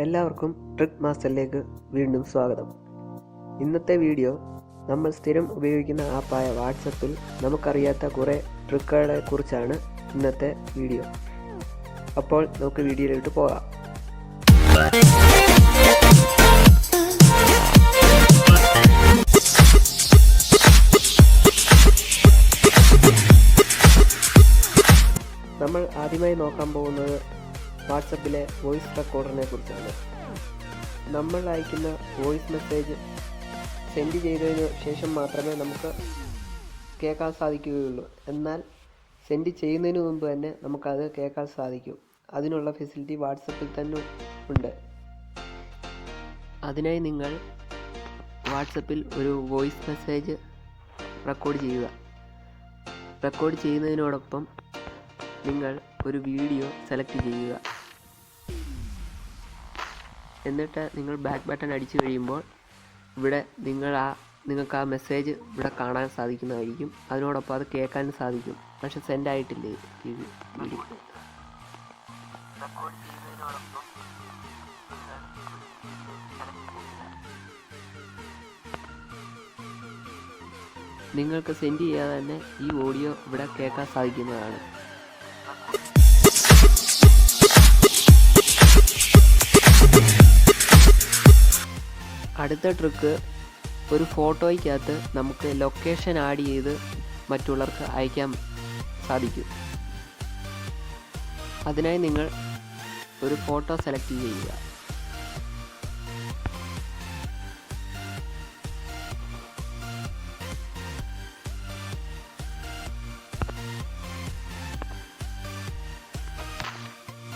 എല്ലാവർക്കും ട്രിക്ക് മാസ്റ്ററിലേക്ക് വീണ്ടും സ്വാഗതം. ഇന്നത്തെ വീഡിയോ നമ്മൾ സ്ഥിരം ഉപയോഗിക്കുന്ന ആപ്പായ വാട്സപ്പിൽ നമുക്കറിയാത്ത കുറേ ട്രിക്കുകളെ കുറിച്ചാണ് ഇന്നത്തെ വീഡിയോ. അപ്പോൾ നമുക്ക് വീഡിയോയിലോട്ട് പോകാം. നമ്മൾ ആദ്യമായി നോക്കാൻ പോകുന്നത് വാട്സപ്പിലെ വോയിസ് റെക്കോർഡറിനെ കുറിച്ചാണ്. നമ്മൾ അയക്കുന്ന വോയിസ് മെസ്സേജ് സെൻഡ് ചെയ്തതിന് ശേഷം മാത്രമേ നമുക്ക് കേൾക്കാൻ സാധിക്കുകയുള്ളൂ. എന്നാൽ സെൻഡ് ചെയ്യുന്നതിന് മുമ്പ് തന്നെ നമുക്കത് കേൾക്കാൻ സാധിക്കും. അതിനുള്ള ഫെസിലിറ്റി വാട്സപ്പിൽ തന്നെ ഉണ്ട്. അതിനായി നിങ്ങൾ വാട്സപ്പിൽ ഒരു വോയിസ് മെസ്സേജ് റെക്കോർഡ് ചെയ്യുക. റെക്കോർഡ് ചെയ്യുന്നതിനോടൊപ്പം നിങ്ങൾ ഒരു വീഡിയോ സെലക്ട് ചെയ്യുക. എന്നിട്ട് നിങ്ങൾ ബാക്ക് ബട്ടൺ അടിച്ചു കഴിയുമ്പോൾ ഇവിടെ നിങ്ങൾക്ക് ആ മെസ്സേജ് ഇവിടെ കാണാൻ സാധിക്കുന്നതായിരിക്കും. അതിനോടൊപ്പം അത് കേൾക്കാനും സാധിക്കും. പക്ഷെ സെൻഡ് ആയിട്ടില്ലേ വീഡിയോ. നിങ്ങൾക്ക് സെൻഡ് ചെയ്യാതെ തന്നെ ഈ ഓഡിയോ ഇവിടെ കേൾക്കാൻ സാധിക്കുന്നതാണ്. അടുത്ത ട്രിക്ക്, ഒരു ഫോട്ടോയ്ക്കകത്ത് നമുക്ക് ലൊക്കേഷൻ ആഡ് ചെയ്ത് മറ്റുള്ളവർക്ക് അയക്കാൻ സാധിക്കും. അതിനായി നിങ്ങൾ ഒരു ഫോട്ടോ സെലക്ട് ചെയ്യുക.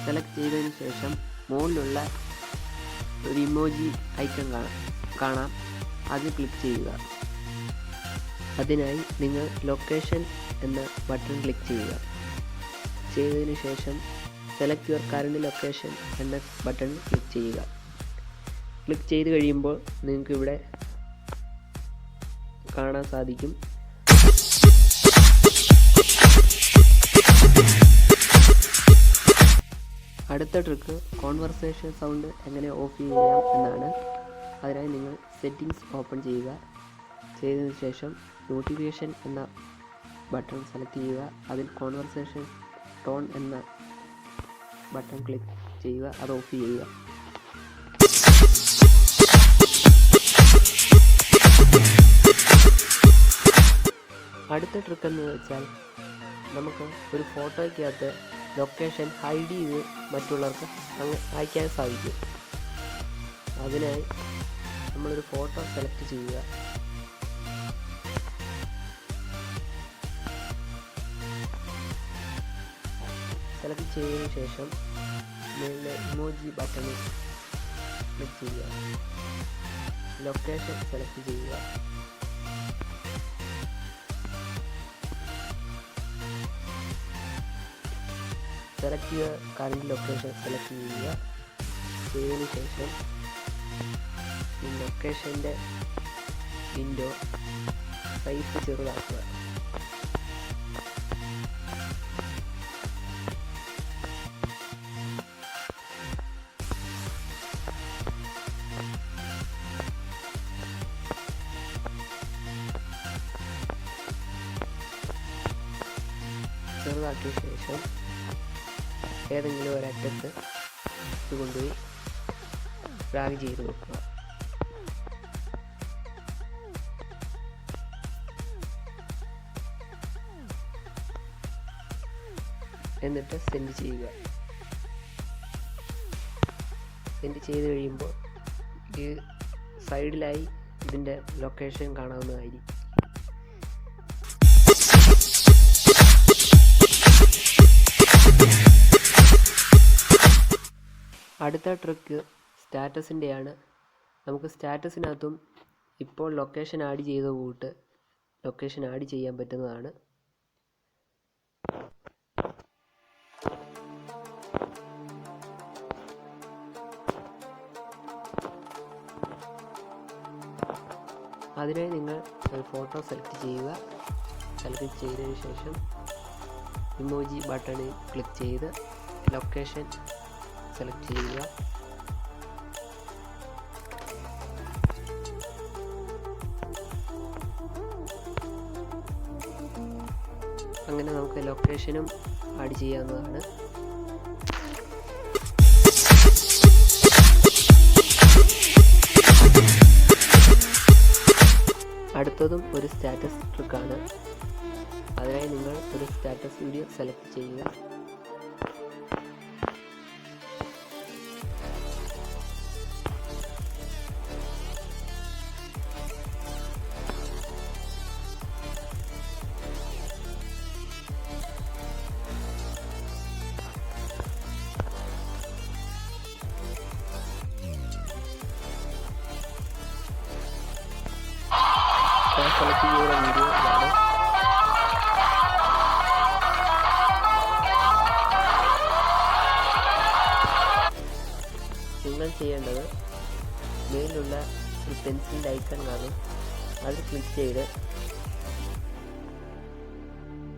സെലക്ട് ചെയ്തതിന് ശേഷം മുകളിലുള്ള ഒരു ഇമോജി ഐക്കൺ കാണാം. അത് ക്ലിക്ക് ചെയ്യുക. അതിനായി നിങ്ങൾ ലൊക്കേഷൻ എന്ന ബട്ടൺ ക്ലിക്ക് ചെയ്യുക. ചെയ്തതിന് ശേഷം സെലക്ട് യുവർ കറന്റ് ലൊക്കേഷൻ എന്ന ബട്ടൺ ക്ലിക്ക് ചെയ്യുക. ക്ലിക്ക് ചെയ്ത് കഴിയുമ്പോൾ നിങ്ങൾക്ക് ഇവിടെ കാണാൻ സാധിക്കും അടുത്ത ട്രിക്ക് കോൺവെർസേഷൻ സൗണ്ട് എങ്ങനെ ഓഫ് ചെയ്യാം എന്നാണ്. അതിനായി നിങ്ങൾ സെറ്റിംഗ്സ് ഓപ്പൺ ചെയ്യുക. ചെയ്തതിനു ശേഷം നോട്ടിഫിക്കേഷൻ എന്ന ബട്ടൺ സെലക്ട് ചെയ്യുക. അതിൽ കോൺവെർസേഷൻ ടോൺ എന്ന ബട്ടൺ ക്ലിക്ക് ചെയ്യുക. അത് ഓഫ് ചെയ്യുക. അടുത്ത ട്രിക്ക് എന്ന് വെച്ചാൽ നമുക്ക് ഒരു ഫോട്ടോയ്ക്കകത്ത് ലൊക്കേഷൻ ഹൈഡ് ചെയ്ത് മറ്റുള്ളവർക്ക് അയക്കാൻ സാധിക്കും. അതിനായി നമ്മളൊരു ഫോട്ടോ സെലക്ട് ചെയ്യുക. സെലക്ട് ചെയ്തതിനു ശേഷം നിങ്ങളുടെ ഇമോജി ബട്ടണിൽ ക്ലിക്ക് ചെയ്യുക. ലൊക്കേഷൻ സെലക്ട് ചെയ്യുക. സെലക്ട് ചെയ്യുക. കറന്റ് ലൊക്കേഷൻ സെലക്ട് ചെയ്യുക. ചെയ്തതിനു ശേഷം ഈ ലൊക്കേഷൻ്റെ വിൻഡോ സൈസ് ചെറുതാക്കുക. ചെറുതാക്കിയ ശേഷം ഏതെങ്കിലും ഒരറ്റത്ത് ഇത് കൊണ്ടുപോയി ഡ്രാഗ് ചെയ്ത് വെക്കുക. എന്നിട്ട് സെൻഡ് ചെയ്യുക. സെൻഡ് ചെയ്ത് കഴിയുമ്പോൾ ഈ സൈഡിലായി ഇതിൻ്റെ ലൊക്കേഷൻ കാണാവുന്നതായിരിക്കും. അടുത്ത ട്രിക്ക് സ്റ്റാറ്റസിൻ്റെയാണ്. നമുക്ക് സ്റ്റാറ്റസിനകത്തും ഇപ്പോൾ ലൊക്കേഷൻ ആഡ് ചെയ്ത കൂട്ട് ലൊക്കേഷൻ ആഡ് ചെയ്യാൻ പറ്റുന്നതാണ്. അതിനായി നിങ്ങൾ ഒരു ഫോട്ടോ സെലക്ട് ചെയ്യുക. സെലക്ട് ചെയ്തതിന് ശേഷം ഇമോജി ബട്ടണിൽ ക്ലിക്ക് ചെയ്ത് ലൊക്കേഷൻ സെലക്ട് ചെയ്യുക. നമുക്ക് ലൊക്കേഷനും ആഡ് ചെയ്യാവുന്നതാണ്. അടുത്തതും ഒരു സ്റ്റാറ്റസ് ട്രിക്കാണ്. അതിനായി നിങ്ങൾ ഒരു സ്റ്റാറ്റസ് വീഡിയോ സെലക്ട് ചെയ്യുക. സെലക്ട് ചെയ്യുന്ന വീഡിയോ ഇതാണ്. നിങ്ങൾ ചെയ്യേണ്ടത് മേലുള്ള ഒരു പെൻസിലിൻ്റെ ഐക്കൺ കാണും, അത് ക്ലിക്ക് ചെയ്ത്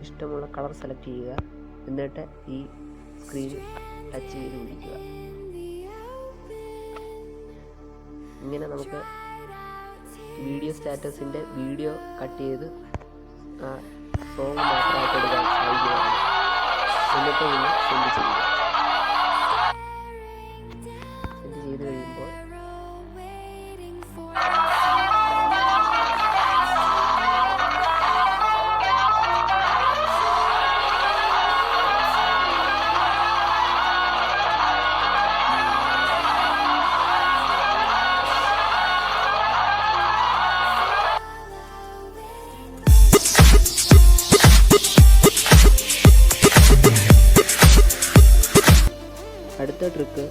ഇഷ്ടമുള്ള കളർ സെലക്ട് ചെയ്യുക. എന്നിട്ട് ഈ സ്ക്രീൻ ടച്ച് ചെയ്ത് പിടിക്കുക. ഇങ്ങനെ നമുക്ക് വീഡിയോ സ്റ്റാറ്റസിൻ്റെ വീഡിയോ കട്ട് ചെയ്ത് സോങ് മാത്രമായിട്ട് എടുക്കാൻ സാധിക്കുന്നതാണ്. എന്നിട്ട് പിന്നെ സെൻഡ് ചെയ്യുക. സെൻഡ് ചെയ്ത് കഴിയുമ്പോൾ അടുത്ത ട്രിക്ക്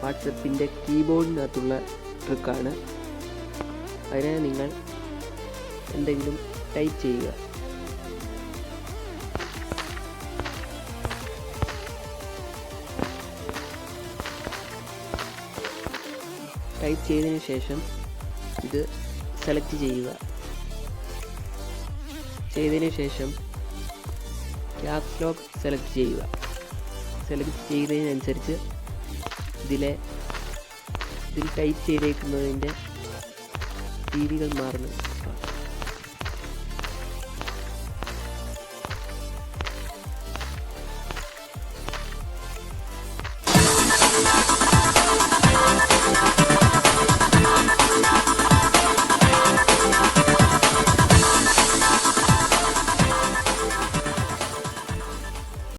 വാട്സപ്പിൻ്റെ കീബോർഡിനകത്തുള്ള ട്രിക്കാണ്. അതിനായി നിങ്ങൾ എന്തെങ്കിലും ടൈപ്പ് ചെയ്യുക. ടൈപ്പ് ചെയ്തതിന് ശേഷം ഇത് സെലക്ട് ചെയ്യുക. ചെയ്തതിന് ശേഷം ക്യാപ്സ് ലോക്ക് സെലക്ട് ചെയ്യുക. സെലക്ട് ചെയ്തതിനനുസരിച്ച് ഇതിൽ ടൈപ്പ് ചെയ്തേക്കുന്നതിൻ്റെ രീതികൾ മാറുന്നു.